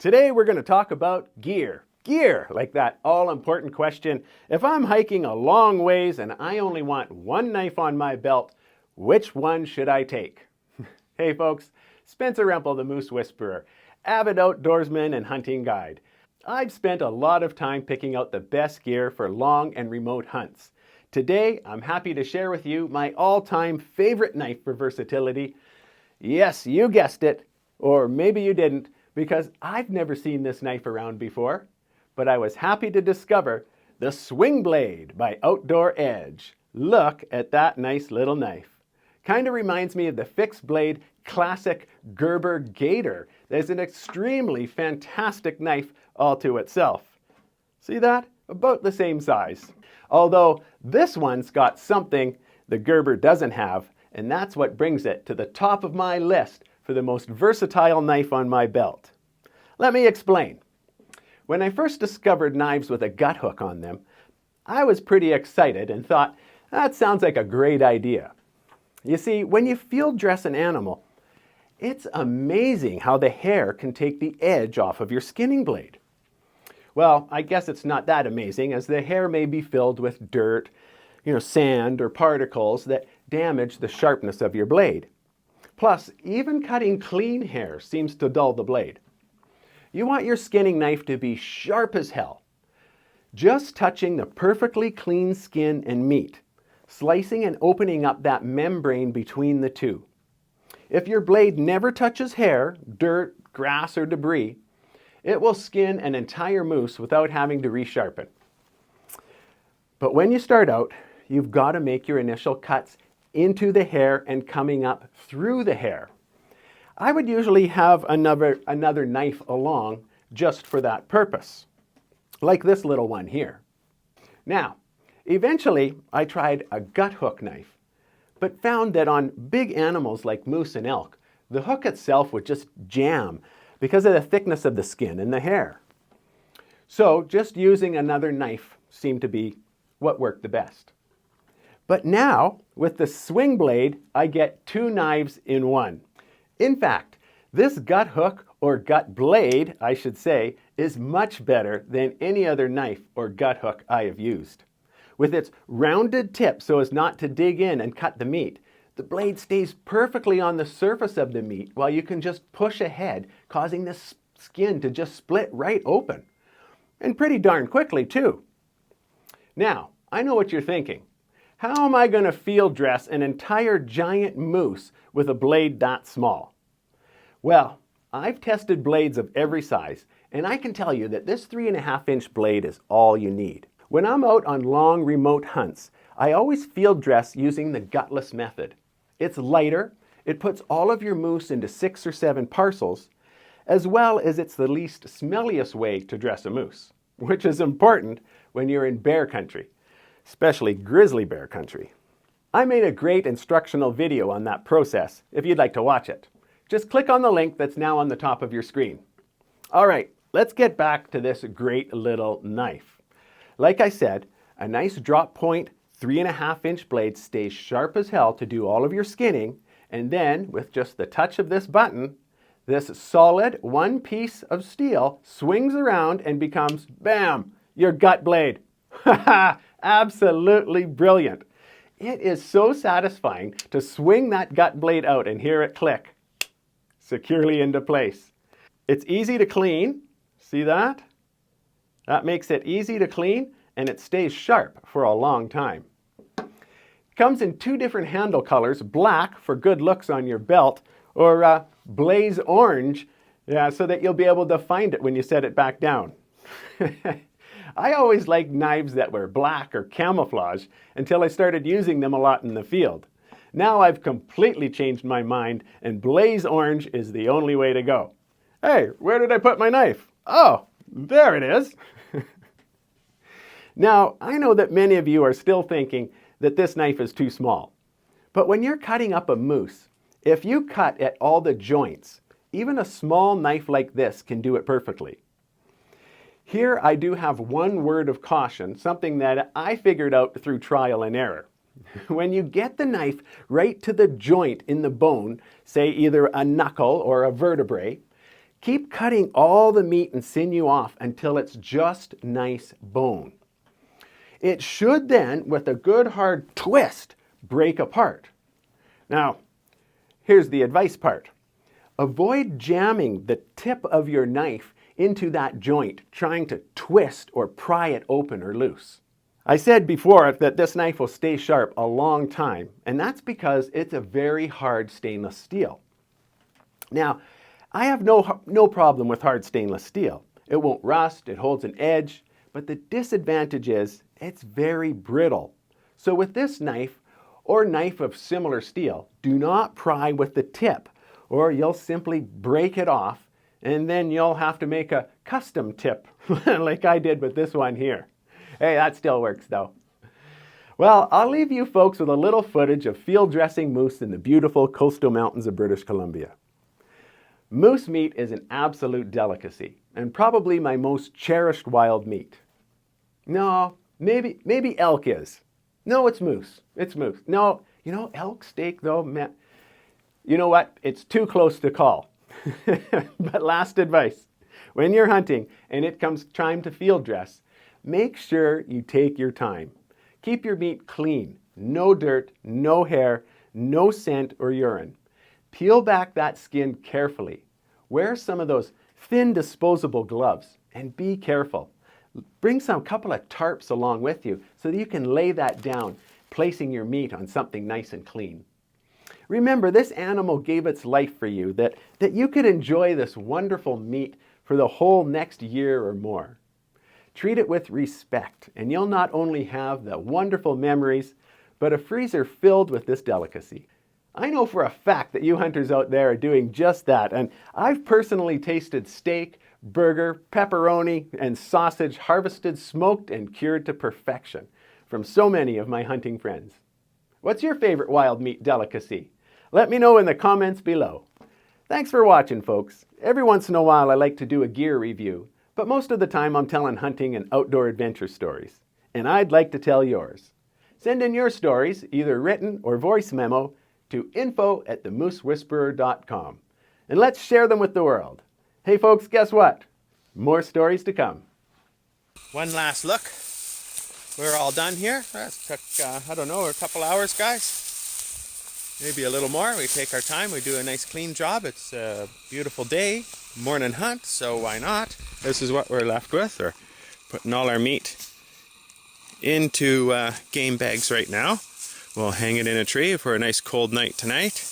Today we're going to talk about gear. Gear, like that all-important question. If I'm hiking a long ways and I only want one knife on my belt, which one should I take? Hey folks, Spencer Rempel, the Moose Whisperer, avid outdoorsman and hunting guide. I've spent a lot of time picking out the best gear for long and remote hunts. Today, I'm happy to share with you my all-time favorite knife for versatility. Yes, you guessed it, or maybe you didn't, because I've never seen this knife around before, but I was happy to discover the SwingBlade by Outdoor Edge. Look at that nice little knife. Kind of reminds me of the fixed blade classic Gerber Gator. There's an extremely fantastic knife all to itself. See that? About the same size. Although this one's got something the Gerber doesn't have, and that's what brings it to the top of my list for the most versatile knife on my belt. Let me explain. When I first discovered knives with a gut hook on them, I was pretty excited and thought, that sounds like a great idea. You see, when you field dress an animal, it's amazing how the hair can take the edge off of your skinning blade. Well, I guess it's not that amazing, as the hair may be filled with dirt, sand or particles that damage the sharpness of your blade. Plus, even cutting clean hair seems to dull the blade. You want your skinning knife to be sharp as hell, just touching the perfectly clean skin and meat, slicing and opening up that membrane between the two. If your blade never touches hair, dirt, grass, or debris, it will skin an entire moose without having to resharpen. But when you start out, you've got to make your initial cuts into the hair and coming up through the hair. I would usually have another knife along just for that purpose, like this little one here. Now, eventually I tried a gut hook knife, but found that on big animals like moose and elk, the hook itself would just jam because of the thickness of the skin and the hair. So just using another knife seemed to be what worked the best. But now, with the SwingBlade, I get two knives in one. In fact, this gut hook, or gut blade, I should say, is much better than any other knife or gut hook I have used. With its rounded tip so as not to dig in and cut the meat, the blade stays perfectly on the surface of the meat while you can just push ahead, causing the skin to just split right open. And pretty darn quickly, too. Now, I know what you're thinking. How am I going to field dress an entire giant moose with a blade that small? Well, I've tested blades of every size, and I can tell you that this 3.5-inch blade is all you need. When I'm out on long remote hunts, I always field dress using the gutless method. It's lighter, it puts all of your moose into 6 or 7 parcels, as well as it's the least smelliest way to dress a moose, which is important when you're in bear country, especially grizzly bear country. I made a great instructional video on that process if you'd like to watch it. Just click on the link that's now on the top of your screen. All right, let's get back to this great little knife. Like I said, a nice drop point 3.5-inch blade stays sharp as hell to do all of your skinning, and then with just the touch of this button, this solid one piece of steel swings around and becomes, bam, your gut blade. Haha, absolutely brilliant. It is so satisfying to swing that gut blade out and hear it click securely into place. It's easy to clean. See that? That makes it easy to clean, and it stays sharp for a long time. It comes in 2 different handle colors, black for good looks on your belt, or blaze orange, so that you'll be able to find it when you set it back down. I always liked knives that were black or camouflage until I started using them a lot in the field. Now I've completely changed my mind, and blaze orange is the only way to go. Hey, where did I put my knife? Oh, there it is. Now, I know that many of you are still thinking that this knife is too small. But when you're cutting up a moose, if you cut at all the joints, even a small knife like this can do it perfectly. Here I do have one word of caution, something that I figured out through trial and error. When you get the knife right to the joint in the bone, say either a knuckle or a vertebrae, Keep cutting all the meat and sinew off until it's just nice bone. It should then, with a good hard twist, break apart. Now, here's the advice part. Avoid jamming the tip of your knife into that joint, trying to twist or pry it open or loose. I said before that this knife will stay sharp a long time, and that's because it's a very hard stainless steel. Now, I have no problem with hard stainless steel. It won't rust, it holds an edge, but the disadvantage is it's very brittle. So with this knife, or knife of similar steel, do not pry with the tip, or you'll simply break it off, and then you'll have to make a custom tip, like I did with this one here. Hey, that still works though. Well, I'll leave you folks with a little footage of field dressing moose in the beautiful coastal mountains of British Columbia. Moose meat is an absolute delicacy, and probably my most cherished wild meat. No, maybe elk is. No, it's moose. It's moose. No, elk steak though, man. You know what? It's too close to call. But last advice, when you're hunting and it comes time to field dress, make sure you take your time. Keep your meat clean, no dirt, no hair, no scent or urine. Peel back that skin carefully. Wear some of those thin disposable gloves and be careful. Bring some couple of tarps along with you so that you can lay that down, placing your meat on something nice and clean. Remember, this animal gave its life for you, that you could enjoy this wonderful meat for the whole next year or more. Treat it with respect, and you'll not only have the wonderful memories, but a freezer filled with this delicacy. I know for a fact that you hunters out there are doing just that, and I've personally tasted steak, burger, pepperoni, and sausage harvested, smoked, and cured to perfection from so many of my hunting friends. What's your favorite wild meat delicacy? Let me know in the comments below. Thanks for watching, folks. Every once in a while I like to do a gear review, but most of the time I'm telling hunting and outdoor adventure stories, and I'd like to tell yours. Send in your stories, either written or voice memo, to info@themoosewhisperer.com, and let's share them with the world. Hey folks, guess what? More stories to come. One last look. We're all done here. That took, I don't know, a couple hours, guys. Maybe a little more. We take our time. We do a nice clean job. It's a beautiful day, morning hunt, so why not? This is what we're left with. We're putting all our meat into game bags right now. We'll hang it in a tree for a nice cold night tonight.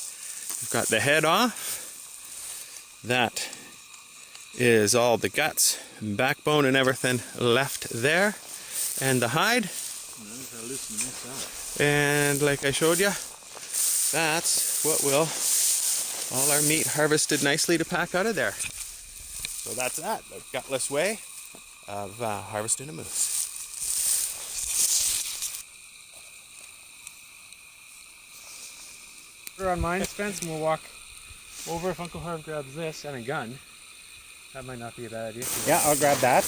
We've got the head off. That is all the guts, backbone, and everything left there. And the hide. And like I showed you, that's what will all our meat harvested nicely to pack out of there. So that's that, the gutless way of harvesting a moose. On mine, Spence, and we'll walk over if Uncle Harv grabs this and a gun. That might not be a bad idea. Yeah, I'll grab that.